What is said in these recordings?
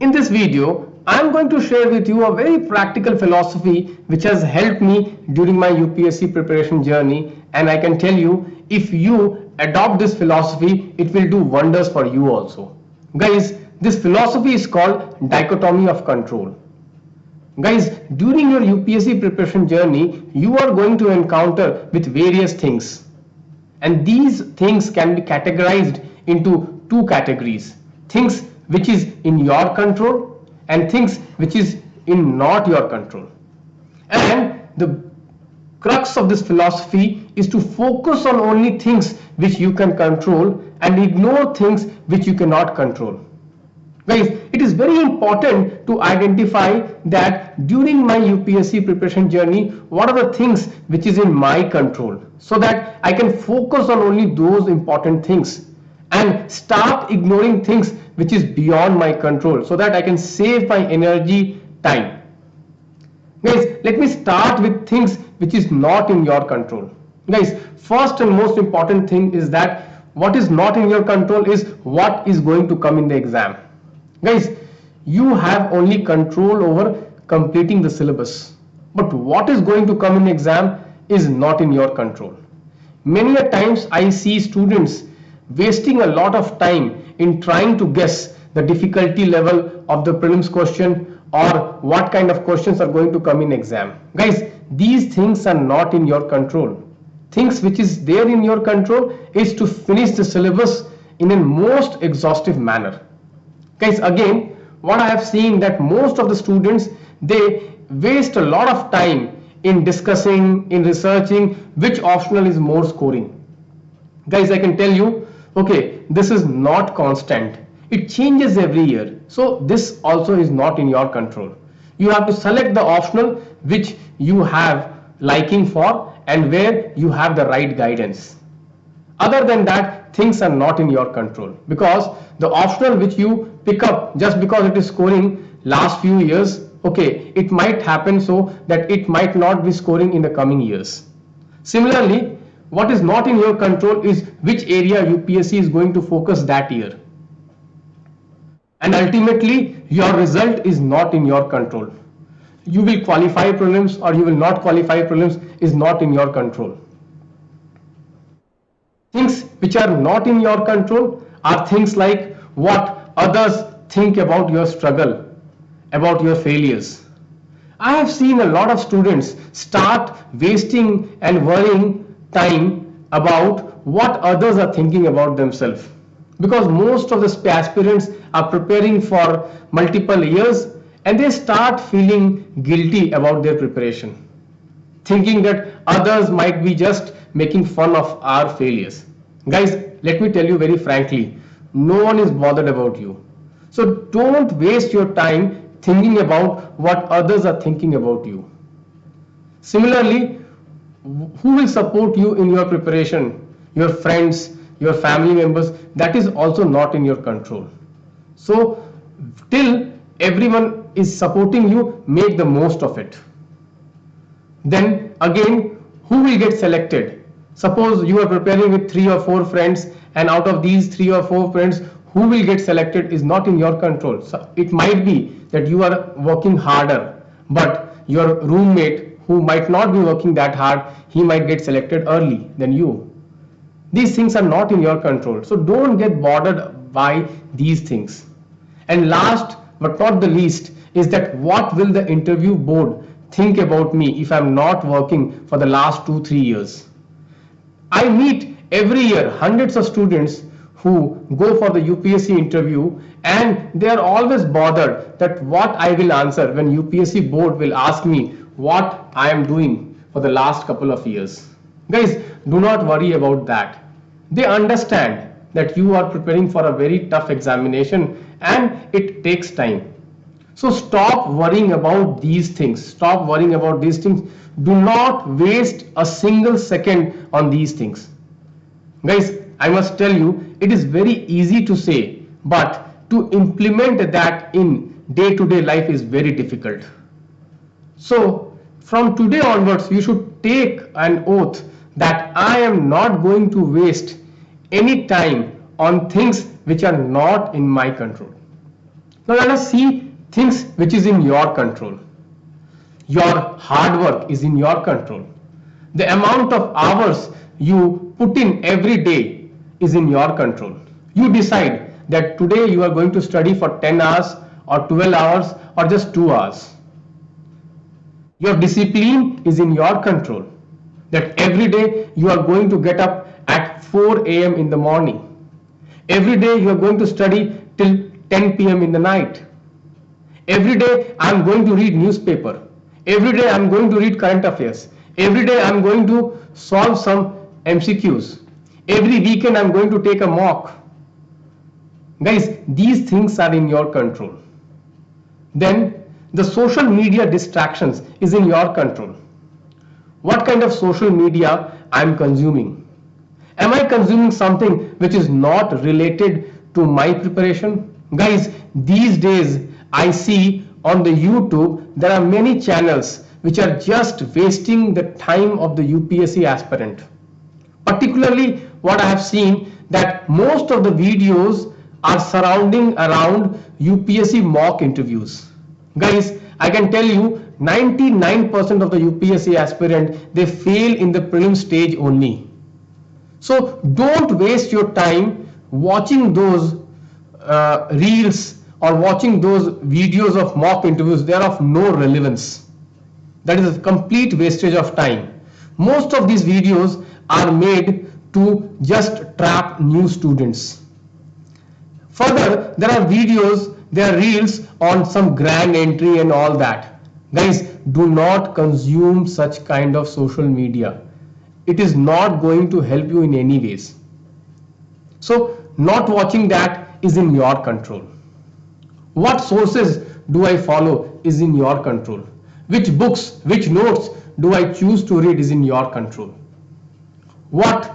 In this video, I am going to share with you a very practical philosophy which has helped me during my UPSC preparation journey, and I can tell you, if you adopt this philosophy, it will do wonders for you also. Guys, this philosophy is called dichotomy of control. Guys, during your UPSC preparation journey, you are going to encounter with various things, and these things can be categorized into two categories: things which is in your control and things which is in not your control. And the crux of this philosophy is to focus on only things which you can control and ignore things which you cannot control. Guys, it is very important to identify that during my UPSC preparation journey, what are the things which is in my control, so that I can focus on only those important things and start ignoring things which is beyond my control, so that I can save my energy, time. Guys, let me start with things which is not in your control. Guys, first and most important thing is that what is not in your control is what is going to come in the exam. Guys, you have only control over completing the syllabus, but what is going to come in exam is not in your control. Many a times I see students wasting a lot of time in trying to guess the difficulty level of the prelims question or what kind of questions are going to come in exam. Guys, these things are not in your control. Things which is there in your control is to finish the syllabus in a most exhaustive manner. Guys, again, what I have seen that most of the students, they waste a lot of time in discussing, in researching which optional is more scoring. Guys, I can tell you, okay, this is not constant. It changes every year. So this also is not in your control. You have to select the optional which you have liking for and where you have the right guidance. Other than that, things are not in your control, because the optional which you pick up just because it is scoring last few years, okay, it might happen so that it might not be scoring in the coming years. Similarly, what is not in your control is which area UPSC is going to focus that year. And ultimately, your result is not in your control. You will qualify prelims or you will not qualify prelims is not in your control. Things which are not in your control are things like what others think about your struggle, about your failures. I have seen a lot of students start wasting and worrying time about what others are thinking about themselves, because most of the aspirants are preparing for multiple years and they start feeling guilty about their preparation, thinking that others might be just making fun of our failures. Guys, let me tell you very frankly, no one is bothered about you. So don't waste your time thinking about what others are thinking about you. Similarly, who will support you in your preparation? Your friends, your family members, that is also not in your control. So till everyone is supporting you, make the most of it. Then again, who will get selected? Suppose you are preparing with 3 or 4 friends, and out of these 3 or 4 friends, who will get selected is not in your control. So it might be that you are working harder, but your roommate who might not be working that hard, he might get selected early than you. These things are not in your control. So don't get bothered by these things. And last but not the least is that what will the interview board think about me if I'm not working for the last 2-3 years? I meet every year hundreds of students who go for the UPSC interview, and they are always bothered that what I will answer when UPSC board will ask me what I am doing for the last couple of years. Guys, do not worry about that. They understand that you are preparing for a very tough examination and it takes time. So stop worrying about these things. Stop worrying about these things. Do not waste a single second on these things. Guys, I must tell you, it is very easy to say, but to implement that in day-to-day life is very difficult. So from today onwards, you should take an oath that I am not going to waste any time on things which are not in my control. Now let us see things which is in your control. Your hard work is in your control. The amount of hours you put in every day is in your control. You decide that today you are going to study for 10 hours or 12 hours or just 2 hours. Your discipline is in your control. That every day you are going to get up at 4 a.m. in the morning. Every day you are going to study till 10 p.m. in the night. Every day I am going to read newspaper. Every day I am going to read current affairs. Every day I am going to solve some MCQs. Every weekend I am going to take a mock. Guys, these things are in your control. Then the social media distractions is in your control. What kind of social media I am consuming? Am I consuming something which is not related to my preparation? Guys, these days I see on the YouTube there are many channels which are just wasting the time of the UPSC aspirant. Particularly what I have seen that most of the videos are surrounding around UPSC mock interviews. Guys, I can tell you 99% of the UPSC aspirant, they fail in the prelim stage only. So don't waste your time watching those reels or watching those videos of mock interviews. They are of no relevance. That is a complete wastage of time. Most of these videos are made to just trap new students. Further, there are videos, there are reels on some grand entry and all that. Guys, do not consume such kind of social media. It is not going to help you in any ways. So not watching that is in your control. What sources do I follow is in your control. Which books, which notes do I choose to read is in your control. What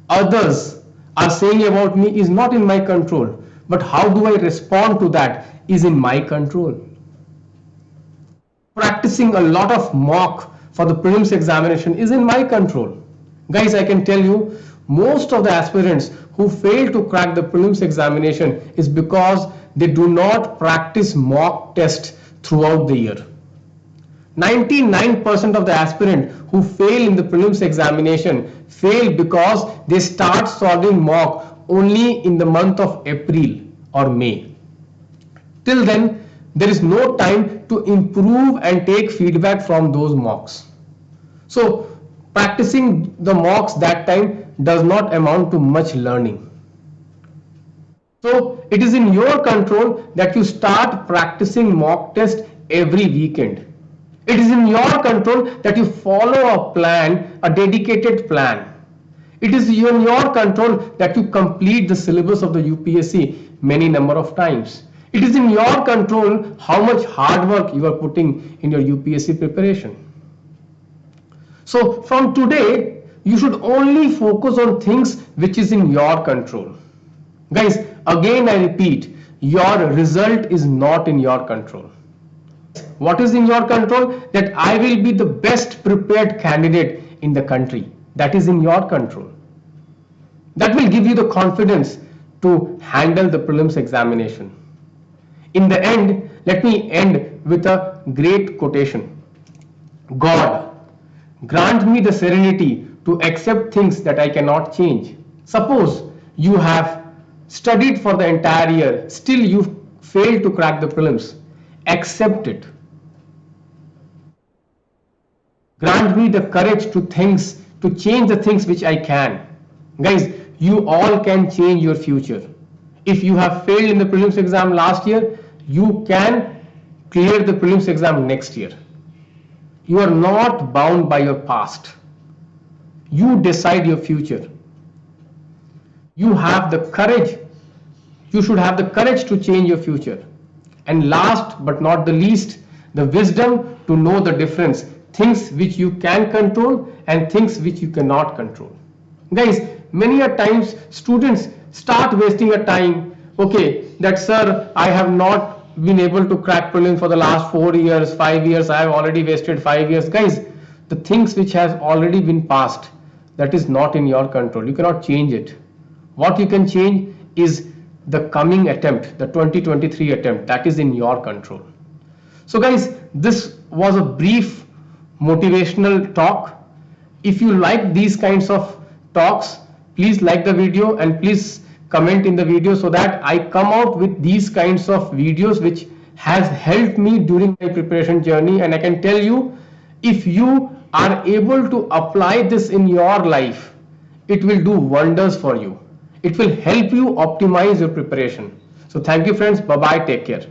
others are saying about me is not in my control, but how do I respond to that is in my control. Practicing a lot of mock for the prelims examination is in my control. Guys, I can tell you most of the aspirants who fail to crack the prelims examination is because they do not practice mock test throughout the year. 99% of the aspirants who fail in the prelims examination fail because they start solving mock only in the month of April or May. Till then, there is no time to improve and take feedback from those mocks. So practicing the mocks that time does not amount to much learning. So it is in your control that you start practicing mock test every weekend. It is in your control that you follow a plan, a dedicated plan. It is in your control that you complete the syllabus of the UPSC many number of times. It is in your control how much hard work you are putting in your UPSC preparation. So from today, you should only focus on things which is in your control. Guys, again I repeat, your result is not in your control. What is in your control? That I will be the best prepared candidate in the country. That is in your control. That will give you the confidence to handle the prelims examination. In the end, let me end with a great quotation. God, grant me the serenity to accept things that I cannot change. Suppose you have studied for the entire year, still you failed to crack the prelims. Accept it. Grant me the courage to change the things which I can. Guys, you all can change your future. If you have failed in the prelims exam last year, you can clear the prelims exam next year. You are not bound by your past. You decide your future. You have the courage. You should have the courage to change your future. And last but not the least, the wisdom to know the difference. Things which you can control and things which you cannot control. Guys, many a times students start wasting a time. Okay, that sir, I have not been able to crack prelims for the last 4 years, 5 years. I have already wasted 5 years. Guys, the things which has already been passed, that is not in your control. You cannot change it. What you can change is the coming attempt, the 2023 attempt, that is in your control. So guys, this was a brief motivational talk. If you like these kinds of talks, please like the video and please comment in the video so that I come out with these kinds of videos which has helped me during my preparation journey. And I can tell you, if you are able to apply this in your life, it will do wonders for you. It will help you optimize your preparation. So thank you friends. Bye bye. Take care.